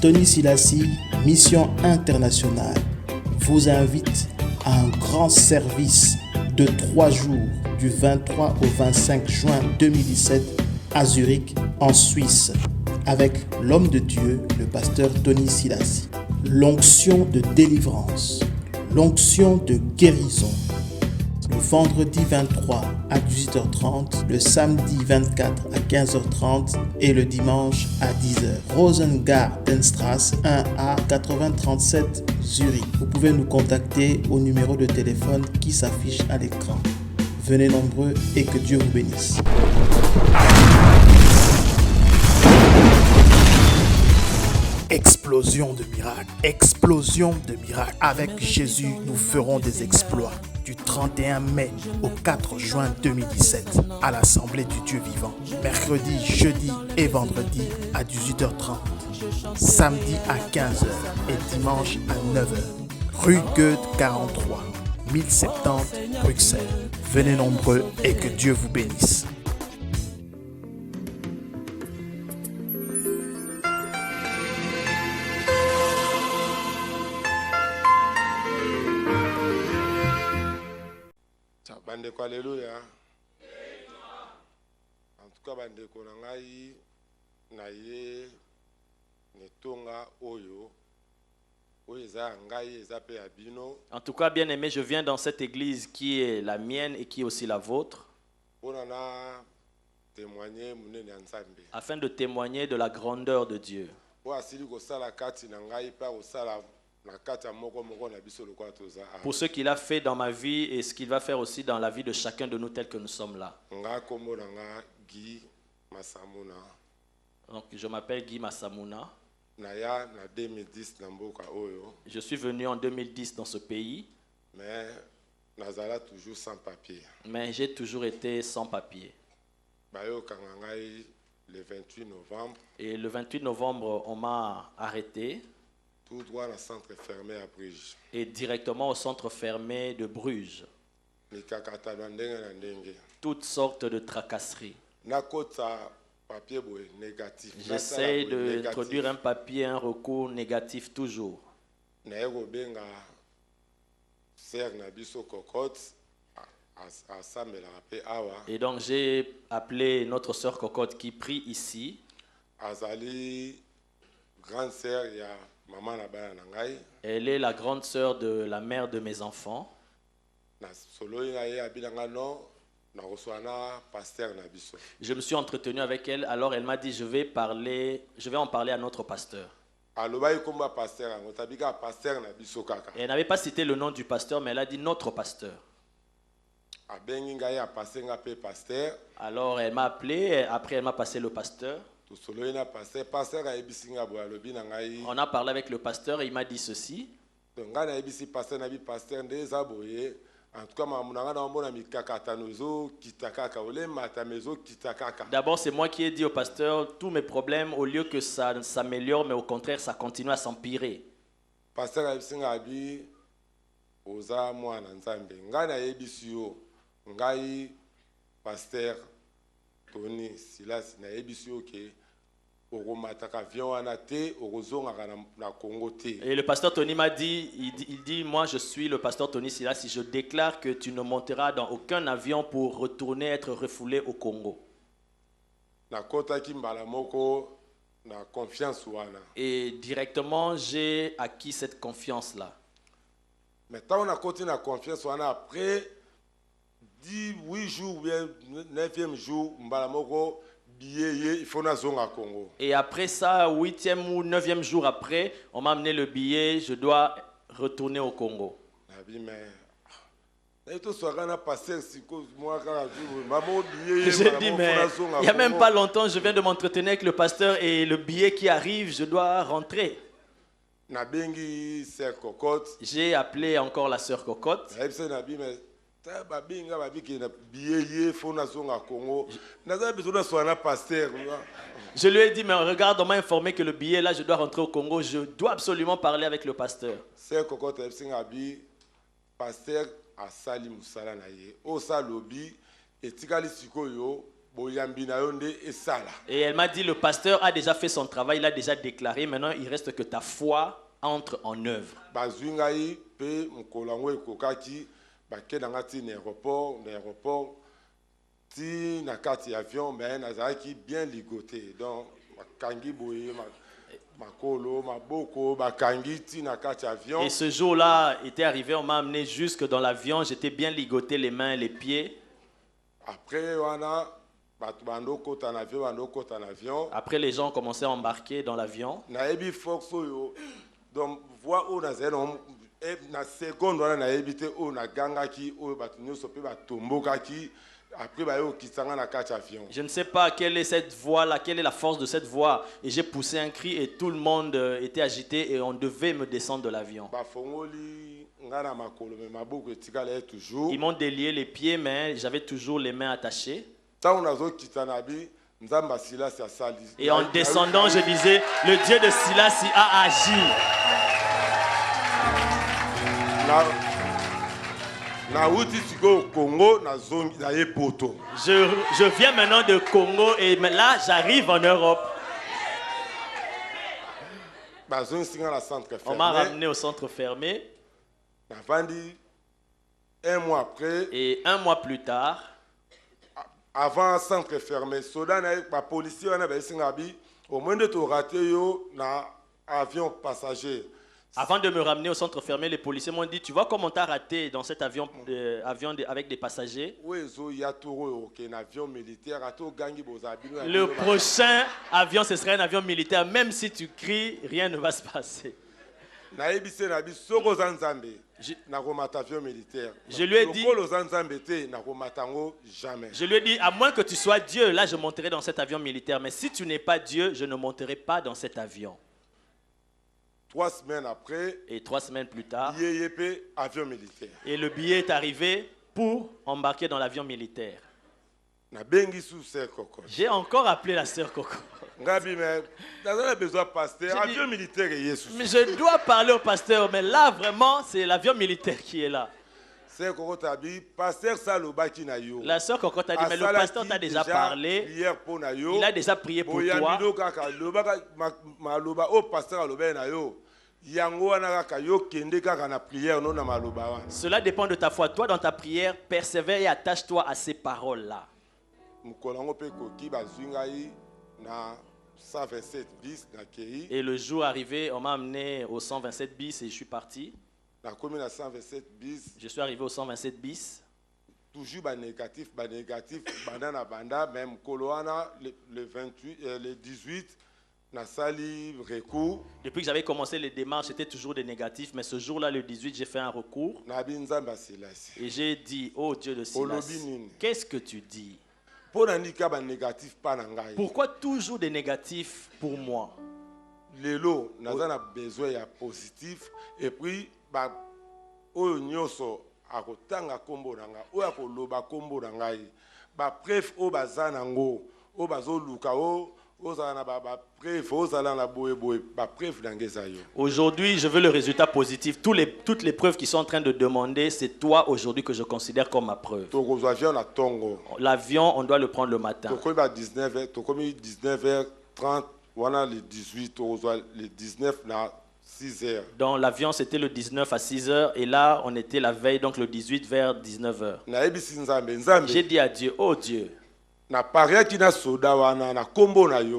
Tony Silassi, Mission Internationale, vous invite à un grand service de 3 jours du 23 au 25 juin 2017 à Zurich, en Suisse, avec l'homme de Dieu, le pasteur Tony Silassi. L'onction de délivrance, l'onction de guérison. Le vendredi 23 à 18h30, le samedi 24 à 15h30 et le dimanche à 10h. Rosengartenstrasse 1A 8037 Zurich. Vous pouvez nous contacter au numéro de téléphone qui s'affiche à l'écran. Venez nombreux et que Dieu vous bénisse. Explosion de miracles, explosion de miracles. Avec Jésus, nous ferons des exploits. Du 31 mai au 4 juin 2017 à l'Assemblée du Dieu vivant. Mercredi, jeudi et vendredi à 18h30. Samedi à 15h et dimanche à 9h. Rue Goethe 43, 1070 Bruxelles. Venez nombreux et que Dieu vous bénisse. Bandeko, alléluia. En tout cas, bandeko na ngai na ye netonga oyo eza ngai eza pe ya bino. En tout cas, bien aimé, je viens dans cette église qui est la mienne et qui est aussi la vôtre, afin de témoigner de la grandeur de Dieu. Pour ce qu'il a fait dans ma vie et ce qu'il va faire aussi dans la vie de chacun de nous tels que nous sommes là. Donc, je m'appelle Guy Massamuna. Je suis venu en 2010 dans ce pays. Mais j'ai toujours été sans papier. Le 28 novembre. Et le 28 novembre, on m'a arrêté. Tout droit dans le centre fermé à Bruges. Et directement au centre fermé de Bruges. Toutes sortes de tracasseries. J'essaie d'introduire un papier, un recours négatif toujours. Et donc j'ai appelé notre sœur Cocotte qui prie ici. Grande sœur, elle est la grande sœur de la mère de mes enfants. Je me suis entretenu avec elle, alors elle m'a dit je vais en parler à notre pasteur. Et elle n'avait pas cité le nom du pasteur, mais elle a dit notre pasteur. Alors elle m'a appelé, après elle m'a passé le pasteur. On a parlé avec le pasteur et il m'a dit ceci. D'abord, c'est moi qui ai dit au pasteur tous mes problèmes, au lieu que ça s'améliore, mais au contraire, ça continue à s'empirer. Pasteur Tony Silassi na ebisio ke et le pasteur Tony m'a dit, il dit, moi je suis le pasteur Tony Silassi, je déclare que tu ne monteras dans aucun avion pour retourner être refoulé au Congo. Et directement j'ai acquis cette confiance-là. Mais quand on a continué la confiance, après 8 jours, 9e jour, et après ça, 8e ou 9e jour après, on m'a amené le billet, je dois retourner au Congo. J'ai dit, mais il n'y a même pas longtemps, je viens de m'entretenir avec le pasteur et le billet qui arrive, je dois rentrer. J'ai appelé encore la sœur Cocotte. Je lui ai dit, mais regarde, on m'a informé que le billet là, je dois rentrer au Congo, je dois absolument parler avec le pasteur. Pasteur asali musala na ye o sa lobi etikali sikoyo boyambi na yo nde esala. Et elle m'a dit, le pasteur a déjà fait son travail, il a déjà déclaré, maintenant il reste que ta foi entre en œuvre. Bazwi ngai pe mokolo yango ekokaki bakenda nga ti na aéroport ti na kati ya avion mais nazalaki bien ligoté donc bakangi boye makolo maboko bakangi ti na kati ya avion. Et ce jour-là était arrivé, on m'a amené jusque dans l'avion, j'étais bien ligoté les mains et les pieds. Après wana bato bando kota na avion. Après les gens ont commencé à embarquer dans l'avion. Nayebi fox oyo donc voix o na zeno na seconde wana nayebi te o na gangaki oyo bato nyonso pe batombokaki. Après, Je ne sais pas quelle est cette voix-là, quelle est la force de cette voix. Et j'ai poussé un cri et tout le monde était agité et on devait me descendre de l'avion. Ils m'ont délié les pieds, mais j'avais toujours les mains attachées. Et en descendant, je disais, le Dieu de Silas a agi. Je viens maintenant de Congo et là j'arrive en Europe. On m'a ramené au centre fermé. Et un mois plus tard, avant le centre fermé, les policiers au moins de raté un avion passager. Avant de me ramener au centre fermé, les policiers m'ont dit, tu vois comment t'as raté dans cet avion, avec des passagers. Le prochain avion, ce serait un avion militaire. Même si tu cries, rien ne va se passer. Je lui ai dit, à moins que tu sois Dieu, là je monterai dans cet avion militaire. Mais si tu n'es pas Dieu, je ne monterai pas dans cet avion. 3 semaines après, et 3 semaines plus tard, avion militaire. Et le billet est arrivé pour embarquer dans l'avion militaire. J'ai encore appelé la sœur Coco. Mais je dois parler au pasteur, mais là vraiment c'est l'avion militaire qui est là. La sœur Coco t'a dit, mais le pasteur t'a déjà parlé, il a déjà prié pour toi. Cela dépend de ta foi. Toi dans ta prière, persévère et attache-toi à ces paroles-là. Et le jour arrivé, on m'a amené au 127 bis et je suis parti. Je suis arrivé au 127 bis. Toujours négatif, même le 28, le 18, depuis que j'avais commencé les démarches, c'était toujours des négatifs, mais ce jour-là, le 18, j'ai fait un recours. Et j'ai dit, oh Dieu de Silas, qu'est-ce que tu dis? Pourquoi toujours des négatifs pour moi? Lelo, nous avons besoin de positif. Et puis, oyo nyoso akotanga kombo nanga, oyo akoloba kombo nanga, preuve o bazanango, o bazoluka o Aujourd'hui, je veux le résultat positif. Toutes les preuves qui sont en train de demander, c'est toi aujourd'hui que je considère comme ma preuve. L'avion, on doit le prendre le matin. 19h30, voilà le 18, le 19 à 6h. Dans l'avion, c'était le 19 à 6h et là, on était la veille, donc le 18 vers 19h. J'ai dit à Dieu, oh Dieu,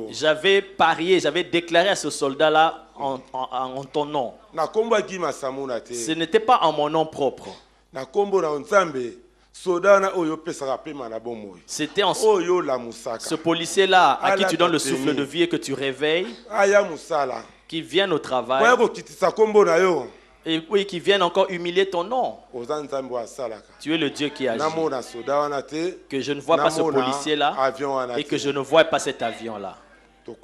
j'avais parié, j'avais déclaré à ce soldat-là en ton nom. Ce n'était pas en mon nom propre. C'était en ce policier-là à qui tu donnes le souffle de vie et que tu réveilles, qui viennent au travail. Et oui, qui viennent encore humilier ton nom. Tu es le Dieu qui agit. Que je ne vois pas ce policier-là et que je ne vois pas cet avion-là. Vers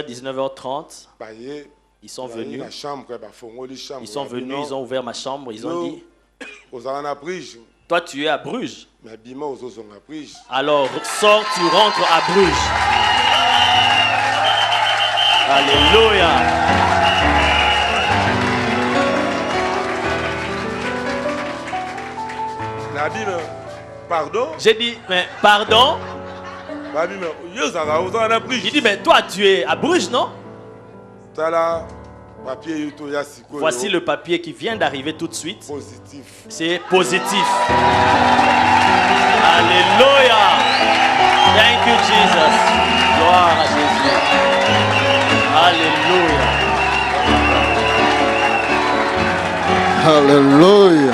19h30, ils sont venus. Ils sont venus, ils ont ouvert ma chambre, ils ont dit, toi tu es à Bruges. Alors sors, tu rentres à Bruges. Alléluia. Pardon? J'ai dit, mais pardon? Il dit, mais toi, tu es à Bruges, non? Voici le papier qui vient d'arriver tout de suite. Positif. C'est positif. Alléluia. Thank you, Jesus. Gloire à Jésus. Alléluia. Alléluia.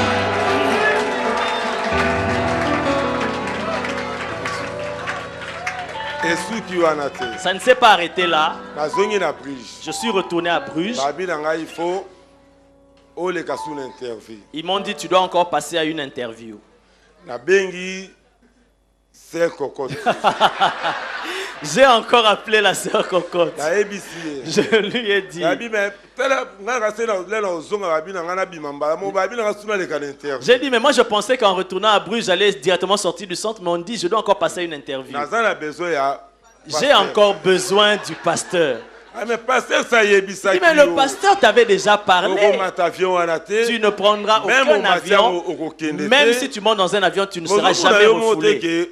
Ça ne s'est pas arrêté là. Je suis retourné à Bruges. Ils m'ont dit, tu dois encore passer à une interview. J'ai encore appelé la sœur Cocotte. Je lui ai dit. J'ai dit, mais moi je pensais qu'en retournant à Bruges, j'allais directement sortir du centre, mais on dit, je dois encore passer à une interview. J'ai encore besoin du pasteur. Mais le pasteur t'avait déjà parlé. Tu ne prendras aucun avion. Même si tu montes dans un avion, tu ne seras jamais refoulé.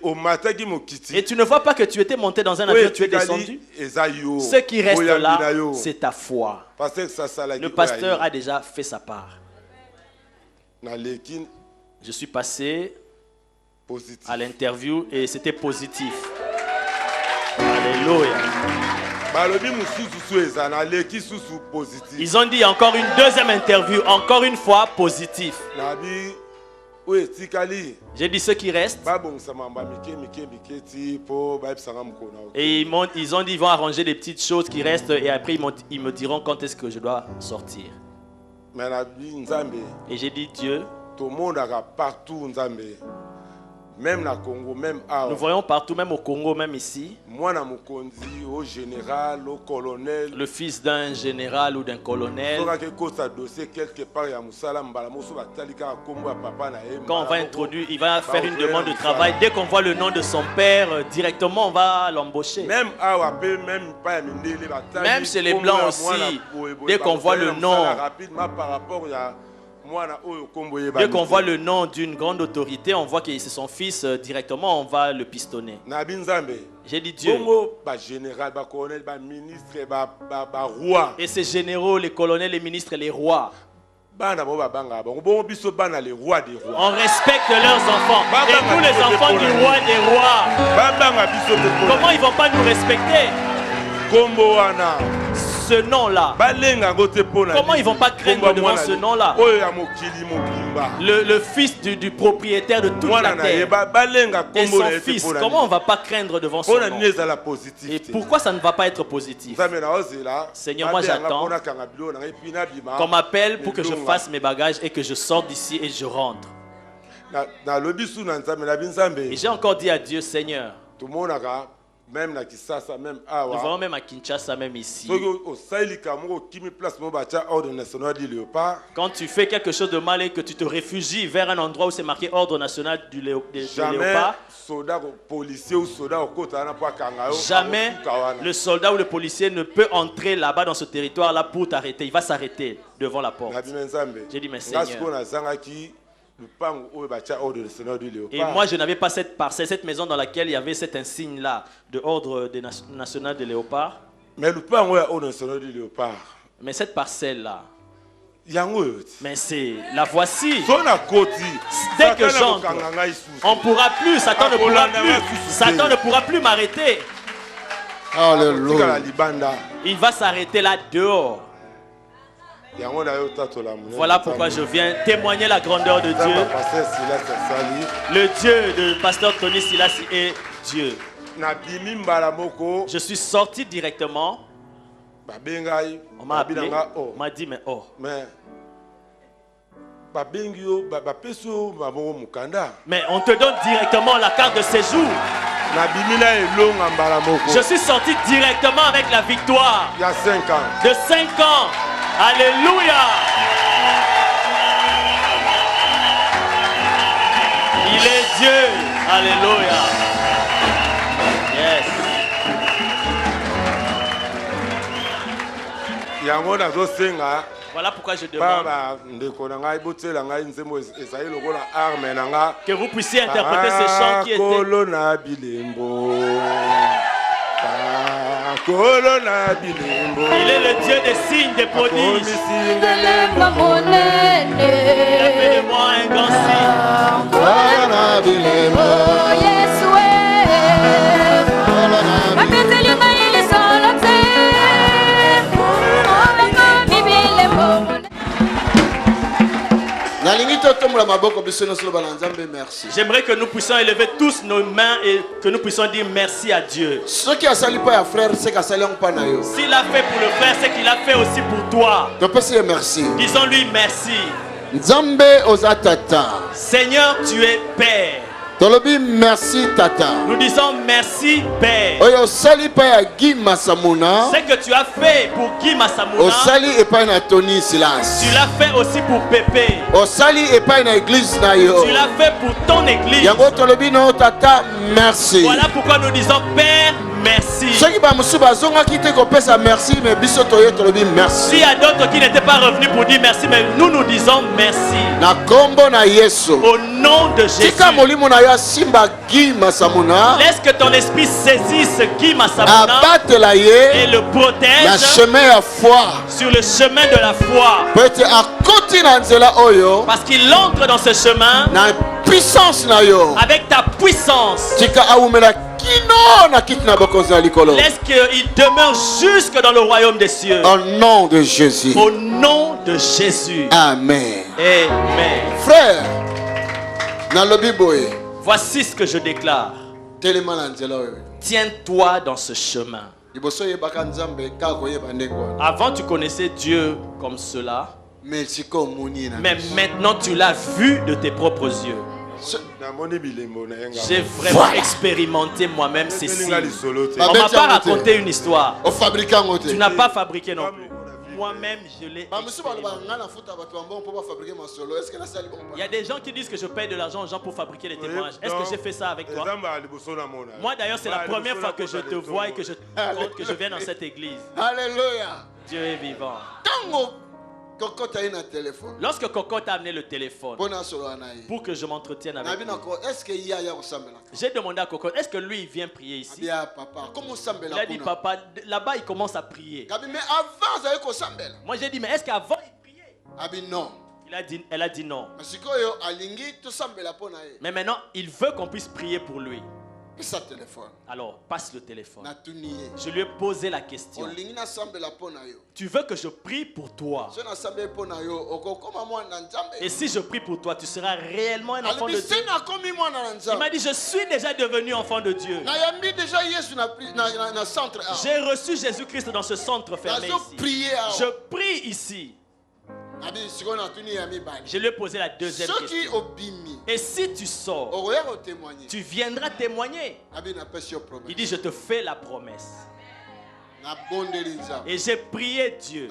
Et tu ne vois pas que tu étais monté dans un avion, tu es descendu. Ce qui reste là, c'est ta foi. Le pasteur a déjà fait sa part. Je suis passé à l'interview et c'était positif. Alléluia. Ils ont dit encore une deuxième interview, encore une fois positif. J'ai dit ce qui reste. Et ils ont dit ils vont arranger les petites choses qui restent et après ils me diront quand est-ce que je dois sortir. Et j'ai dit Dieu. Même na Congo, même à nous voyons partout, même au Congo, même ici. Au général, au colonel. Le fils d'un général ou d'un colonel. Quand on va introduire, il va faire une demande de travail. Dès qu'on voit le nom de son père, directement on va l'embaucher. Même chez les blancs aussi, dès qu'on voit le nom. Dès qu'on voit le nom d'une grande autorité, on voit que c'est son fils, directement on va le pistonner. J'ai dit Dieu. Et ces généraux, les colonels, les ministres et les rois. On respecte leurs enfants. Et nous les enfants du roi des rois. Comment ils ne vont pas nous respecter? Ce nom-là. Comment ils ne vont pas craindre devant ce nom-là? Le fils du propriétaire de toute la terre et son fils, comment on ne va pas craindre devant son nom? Et pourquoi ça ne va pas être positif? Seigneur, moi j'attends qu'on m'appelle pour que je fasse mes bagages et que je sorte d'ici et je rentre. Et j'ai encore dit à Dieu, Seigneur, même à Kinshasa, même à nous voyons même à Kinshasa, même ici. Quand tu fais quelque chose de mal et que tu te réfugies vers un endroit où c'est marqué ordre national du léopard, jamais le soldat ou le policier ne peut entrer là-bas dans ce territoire-là pour t'arrêter. Il va s'arrêter devant la porte. J'ai dit, mais Seigneur. Et moi je n'avais pas cette parcelle, cette maison dans laquelle il y avait cet insigne-là de ordre national de léopard. Mais cette parcelle-là, mais c'est la voici. Dès que j'entre, on ne pourra plus, Satan ne pourra plus, Satan ne pourra plus m'arrêter. Alléluia. Il va s'arrêter là dehors. Voilà pourquoi je viens témoigner la grandeur de Dieu. Le Dieu de pasteur Tony Silas est Dieu. Je suis sorti directement. On m'a appelé. On m'a dit, mais oh. Mais on te donne directement la carte de séjour. Je suis sorti directement avec la victoire. Il y a 5 ans. De 5 ans. Alléluia. Il est Dieu. Alléluia. Yes. Voilà pourquoi je demande que vous puissiez interpréter ces chants qui étaient... Il est le Dieu des signes, des prodiges. Il a fait de moi un grand signe. J'aimerais que nous puissions élever tous nos mains et que nous puissions dire merci à Dieu. S'il a fait pour le frère, c'est qu'il a fait aussi pour toi. Disons-lui merci. Seigneur, tu es Père. Merci Tata. Nous disons merci Père. Ce que tu as fait pour Guy Massamouna, tu l'as fait aussi pour Pépé. Tu l'as fait pour ton église. Merci. Voilà pourquoi nous disons Père, merci. S'il y a d'autres qui n'étaient pas revenus pour dire merci, mais nous disons merci. Au nom de Jésus. Laisse que ton esprit saisisse Guy Massamouna et le protège sur le chemin de la foi. Parce qu'il entre dans ce chemin avec ta puissance. Laisse qu'il demeure jusque dans le royaume des cieux. Au nom de Jésus. Au nom de Jésus. Amen. Amen. Frère, voici ce que je déclare. Tiens-toi dans ce chemin. Avant, tu connaissais Dieu comme cela. Mais maintenant, tu l'as vu de tes propres yeux. J'ai vraiment expérimenté moi-même ceci. On ne m'a pas raconté une histoire. Tu n'as pas fabriqué non plus. Moi-même, je l'ai expérimenté. Il y a des gens qui disent que je paye de l'argent aux gens pour fabriquer les témoignages. Est-ce que j'ai fait ça avec toi? Moi d'ailleurs, c'est la première fois que je te vois et que je viens dans cette église. Alléluia. Dieu est vivant. Lorsque Cocotte a amené le téléphone pour que je m'entretienne avec lui, j'ai demandé à Cocotte, est-ce que lui il vient prier ici? Il a dit, papa, là-bas il commence à prier. Moi j'ai dit, mais est-ce qu'avant il priait? Elle a dit non. Mais maintenant il veut qu'on puisse prier pour lui. Alors passe le téléphone. Je lui ai posé la question. Tu veux que je prie pour toi? Et si je prie pour toi, tu seras réellement un enfant de Dieu? Il m'a dit, je suis déjà devenu enfant de Dieu. J'ai reçu Jésus-Christ dans ce centre fermé ici. Je prie ici. Je lui ai posé la deuxième question. Et si tu sors, tu viendras témoigner. Il dit, je te fais la promesse. Et j'ai prié Dieu.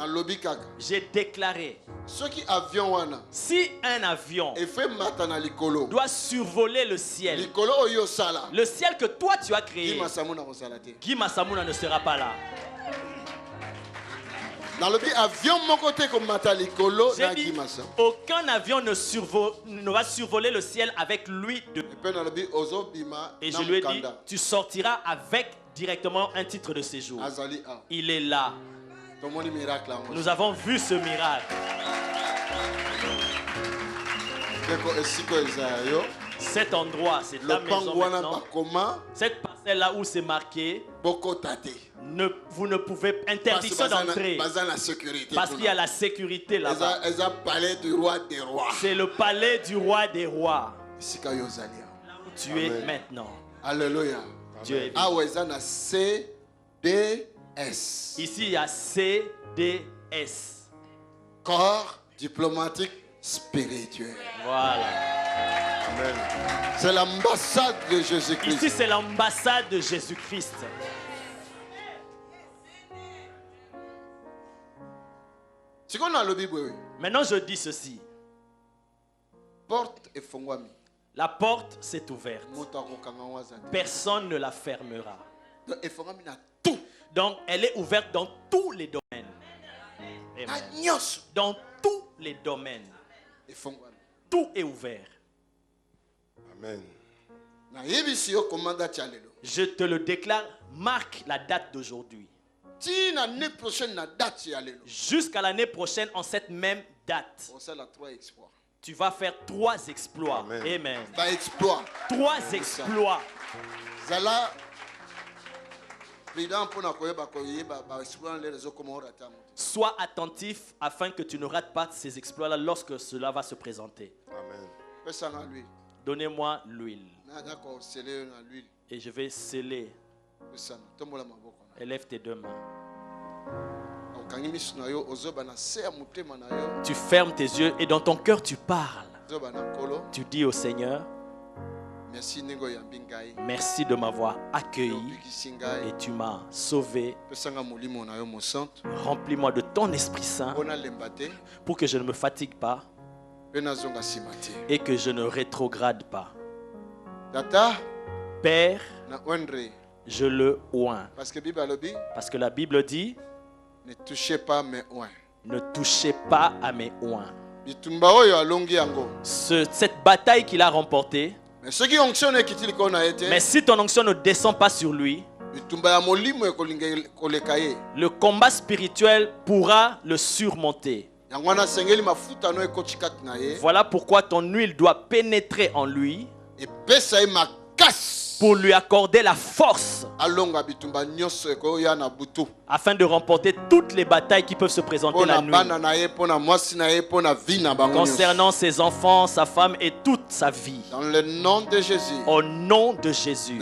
J'ai déclaré, si un avion doit survoler le ciel que toi tu as créé, Guy Massamouna ne sera pas là. J'ai dit, aucun avion ne va survoler le ciel avec lui. Et je lui ai dit, tu sortiras avec directement un titre de séjour. Il est là. Nous avons vu ce miracle. Cet endroit, c'est ta maison maintenant. Cette parcelle-là où c'est marqué, vous ne pouvez interdiction d'entrer parce qu'il y a la sécurité là-bas. C'est le palais du roi des rois. Là où tu es maintenant. Alléluia. Dieu est vivant. Ici il y a CDS. Corps diplomatique spirituel. Voilà. Amen. C'est l'ambassade de Jésus-Christ. Ici c'est l'ambassade de Jésus-Christ. Maintenant je dis ceci. La porte s'est ouverte. Personne ne la fermera. Donc elle est ouverte dans tous les domaines. Amen. Dans tous les domaines, tout est ouvert. Amen. Je te le déclare, marque la date d'aujourd'hui. Jusqu'à l'année prochaine, en cette même date, tu vas faire 3 exploits. Amen. 3 exploits. Sois attentif afin que tu ne rates pas ces exploits-là lorsque cela va se présenter. Amen. Donnez-moi l'huile. Et je vais sceller. Élève tes 2 mains. Tu fermes tes yeux et dans ton cœur tu parles. Tu dis au Seigneur, merci de m'avoir accueilli et tu m'as sauvé. Remplis-moi de ton Esprit Saint pour que je ne me fatigue pas et que je ne rétrograde pas. Père, je le oins. Parce que la Bible dit, ne touchez pas mes oins. Ne touchez pas à mes oins. Cette bataille qu'il a remportée, mais si ton onction ne descend pas sur lui, le combat spirituel pourra le surmonter. Voilà pourquoi ton huile doit pénétrer en lui pour lui accorder la force afin de remporter toutes les batailles qui peuvent se présenter la nuit concernant ses enfants, sa femme et toute sa vie. Dans le nom de Jésus. Au nom de Jésus.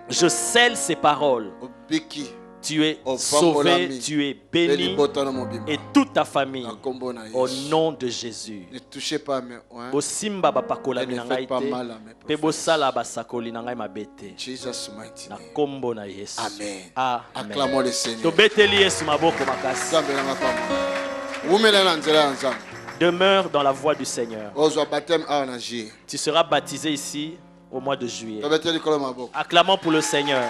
Je scelle ces paroles. Tu es sauvé, tu es béni et toute ta famille au nom de Jésus. Ne touchez pas mes oins. Et ne faites pas mal à mes prophètes. Jesus mighty name. Amen. Acclamons le Seigneur. Demeure dans la voie du Seigneur. Tu seras baptisé ici au mois de juillet. Acclamons pour le Seigneur.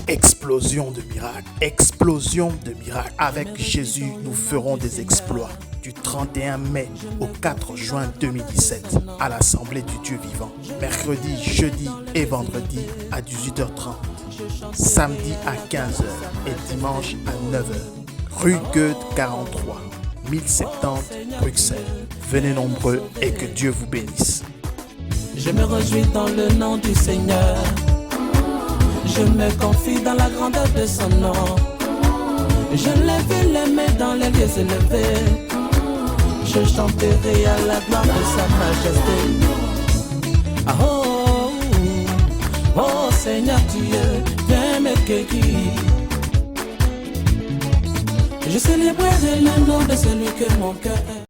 Explosion de miracles, explosion de miracles. Avec Jésus, nous ferons des exploits. Du 31 mai au 4 juin 2017 à l'Assemblée du Dieu vivant. Mercredi, jeudi et vendredi à 18h30. Samedi à 15h et dimanche à 9h. Rue Goethe 43, 1070 Bruxelles. Venez nombreux et que Dieu vous bénisse. Je me réjouis dans le nom du Seigneur. Je me confie dans la grandeur de son nom. Je lève les mains dans les lieux élevés. Je chanterai à la gloire de sa majesté. Oh, oh, oh Seigneur Dieu, viens me cueillir. Je célébrerai le nom de celui que mon cœur aime.